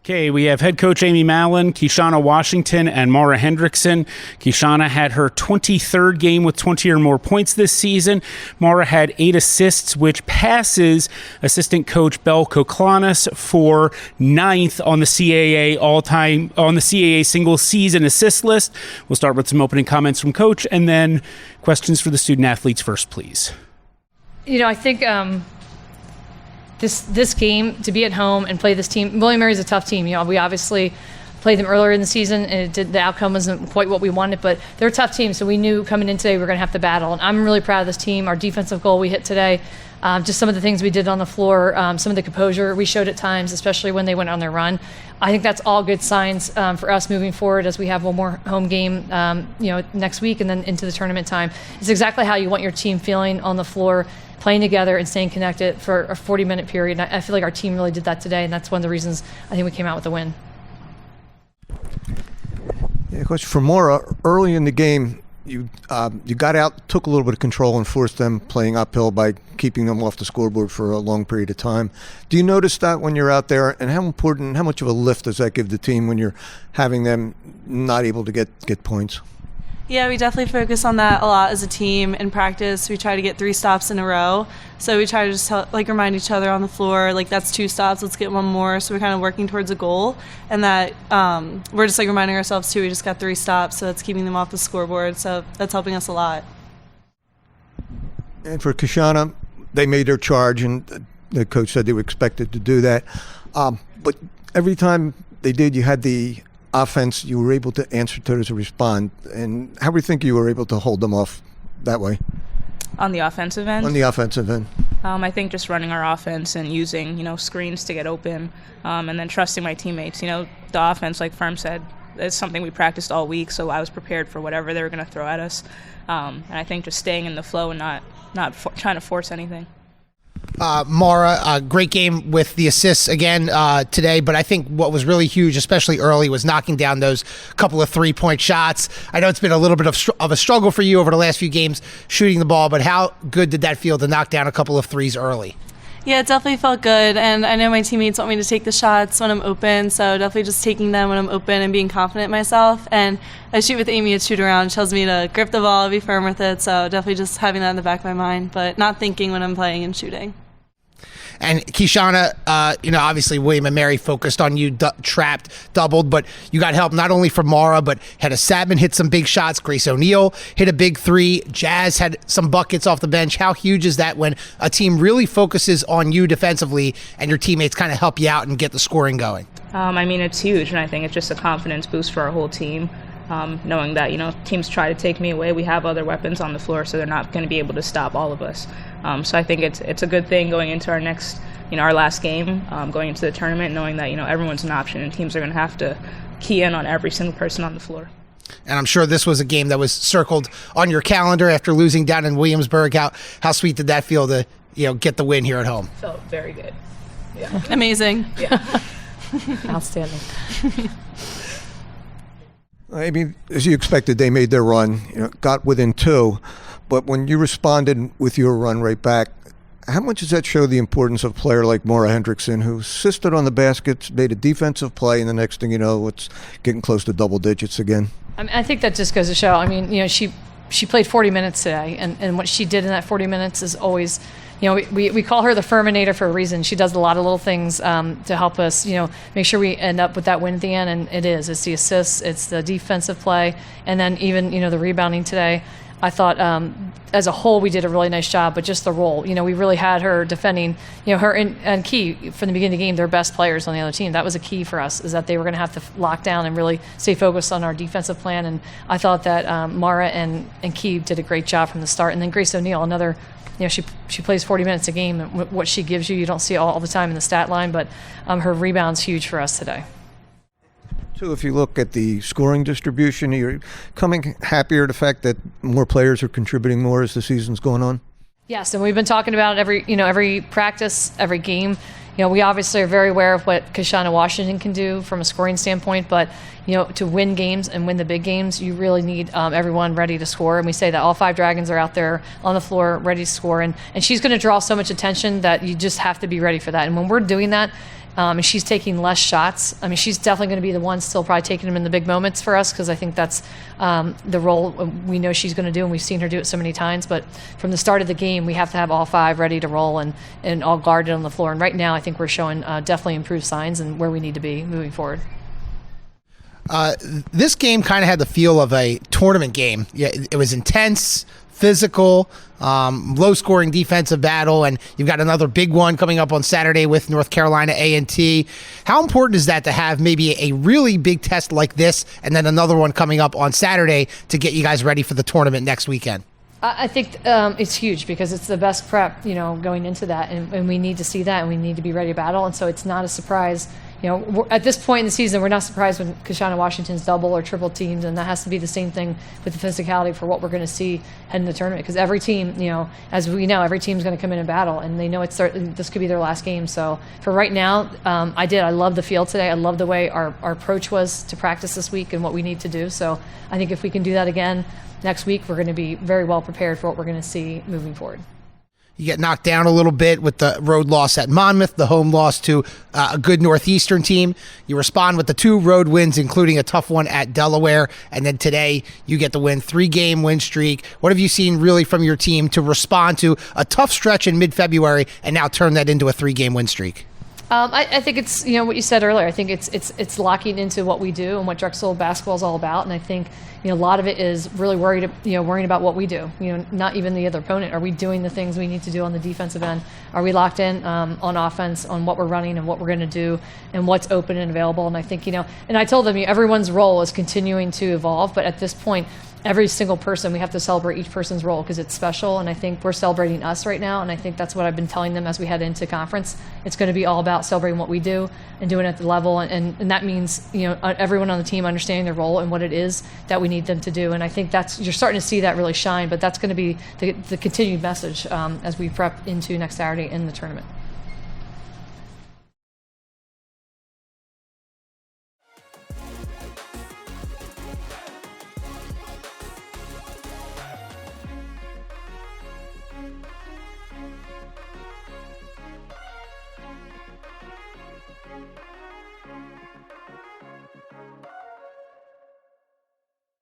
Okay, we have head coach Amy Mallon, Keishana Washington, and Maura Hendrixson. Keishana had her 23rd game with 20 or more points this season. Maura had 8 assists, which passes assistant coach Belle Koklanis for 9th on the CAA single season assist list. We'll start with some opening comments from coach and then questions for the student athletes first, please. I think this game, to be at home and play this team, William & Mary's a tough team. We obviously played them earlier in the season, and the outcome wasn't quite what we wanted, but they're a tough team, so we knew coming in today we were going to have to battle. And I'm really proud of this team. Our defensive goal we hit today, just some of the things we did on the floor, some of the composure we showed at times, especially when they went on their run. I think that's all good signs for us moving forward as we have one more home game next week and then into the tournament time. It's exactly how you want your team feeling on the floor, playing together and staying connected for a 40-minute period. And I feel like our team really did that today, and that's one of the reasons I think we came out with a win. Yeah, Coach, for Maura, early in the game, you got out, took a little bit of control, and forced them playing uphill by keeping them off the scoreboard for a long period of time. Do you notice that when you're out there, and how much of a lift does that give the team when you're having them not able to get points? Yeah, we definitely focus on that a lot as a team. In practice, we try to get 3 stops in a row. So we try to just remind each other on the floor, that's 2 stops, let's get one more. So we're kind of working towards a goal. And that we're just reminding ourselves too, we just got 3 stops, so that's keeping them off the scoreboard. So that's helping us a lot. And for Keishana, they made their charge, and the coach said they were expected to do that. But every time they did, you had the offense, you were able to answer to as a respond. And how do you think you were able to hold them off that way? On the offensive end? On the offensive end. I think just running our offense and using, screens to get open, and then trusting my teammates. The offense, like Firm said, is something we practiced all week, so I was prepared for whatever they were going to throw at us. And I think just staying in the flow and not trying to force anything. Maura, a great game with the assists again today, but I think what was really huge, especially early, was knocking down those couple of 3-point shots. I know it's been a little bit of a struggle for you over the last few games shooting the ball, but how good did that feel to knock down a couple of threes early? Yeah, it definitely felt good, and I know my teammates want me to take the shots when I'm open, so definitely just taking them when I'm open and being confident in myself. And I shoot with Amy at shoot around. She tells me to grip the ball, be firm with it, so definitely just having that in the back of my mind, but not thinking when I'm playing and shooting. And Keishana, obviously William & Mary focused on you, trapped, doubled, but you got help not only from Maura, but Hedda Sadman hit some big shots. Grace O'Neal hit a big 3. Jazz had some buckets off the bench. How huge is that when a team really focuses on you defensively and your teammates kind of help you out and get the scoring going? It's huge, and I think it's just a confidence boost for our whole team. Knowing that, teams try to take me away, we have other weapons on the floor, so they're not going to be able to stop all of us. So I think it's a good thing going into our next, our last game, going into the tournament, knowing that, everyone's an option and teams are going to have to key in on every single person on the floor. And I'm sure this was a game that was circled on your calendar after losing down in Williamsburg. How sweet did that feel to, get the win here at home? Felt very good. Yeah. Amazing. Yeah. Outstanding. I mean, as you expected, they made their run, got within 2. But when you responded with your run right back, how much does that show the importance of a player like Maura Hendrixson, who assisted on the baskets, made a defensive play, and the next thing you know, it's getting close to double digits again? I think that just goes to show. She played 40 minutes today, and what she did in that 40 minutes is always, we call her the Ferminator for a reason. She does a lot of little things to help us, make sure we end up with that win at the end, and it's the assists, it's the defensive play, and then even, the rebounding today. I thought as a whole we did a really nice job, but just the role, we really had her defending, her and Key from the beginning of the game, their best players on the other team. That was a key for us, is that they were going to have to lock down and really stay focused on our defensive plan. And I thought that Maura and Key did a great job from the start. And then Grace O'Neal, another, she plays 40 minutes a game, and what she gives you don't see all the time in the stat line, but her rebound's huge for us today. So if you look at the scoring distribution, you're coming happier at the fact that more players are contributing more as the season's going on? Yes, and we've been talking about every practice, every game. We obviously are very aware of what Keishana Washington can do from a scoring standpoint, but to win games and win the big games, you really need everyone ready to score. And we say that all 5 Dragons are out there on the floor ready to score, and she's going to draw so much attention that you just have to be ready for that. And when we're doing that, and she's taking less shots. I mean, she's definitely going to be the one still probably taking them in the big moments for us, because I think that's the role we know she's going to do, and we've seen her do it so many times. But from the start of the game, we have to have all 5 ready to roll and all guarded on the floor. And right now, I think we're showing definitely improved signs and where we need to be moving forward. This game kind of had the feel of a tournament game. Yeah, it was intense, physical, low-scoring defensive battle, and you've got another big one coming up on Saturday with North Carolina A&T. How important is that to have maybe a really big test like this, and then another one coming up on Saturday to get you guys ready for the tournament next weekend? I think it's huge, because it's the best prep, going into that, and we need to see that, and we need to be ready to battle. And so it's not a surprise. At this point in the season, we're not surprised when Keishana Washington's double or triple teams, and that has to be the same thing with the physicality for what we're going to see heading in the tournament. Because every team, as we know, every team's going to come in and battle, and they know this could be their last game. So for right now, I love the field today. I love the way our approach was to practice this week and what we need to do. So I think if we can do that again next week, we're going to be very well prepared for what we're going to see moving forward. You get knocked down a little bit with the road loss at Monmouth, the home loss to a good Northeastern team. You respond with the 2 road wins, including a tough one at Delaware. And then today you get the win, 3-game win streak. What have you seen really from your team to respond to a tough stretch in mid-February and now turn that into a 3-game win streak? I think it's what you said earlier. I think it's locking into what we do and what Drexel basketball is all about. And I think a lot of it is really worrying about what we do. Not even the other opponent. Are we doing the things we need to do on the defensive end? Are we locked in on offense on what we're running and what we're going to do and what's open and available? And I think and I told them everyone's role is continuing to evolve. But at this point, every single person, we have to celebrate each person's role because it's special. And I think we're celebrating us right now. And I think that's what I've been telling them as we head into conference. It's going to be all about celebrating what we do and doing it at the level. And that means, everyone on the team understanding their role and what it is that we need them to do. And I think you're starting to see that really shine, but that's going to be the continued message as we prep into next Saturday in the tournament.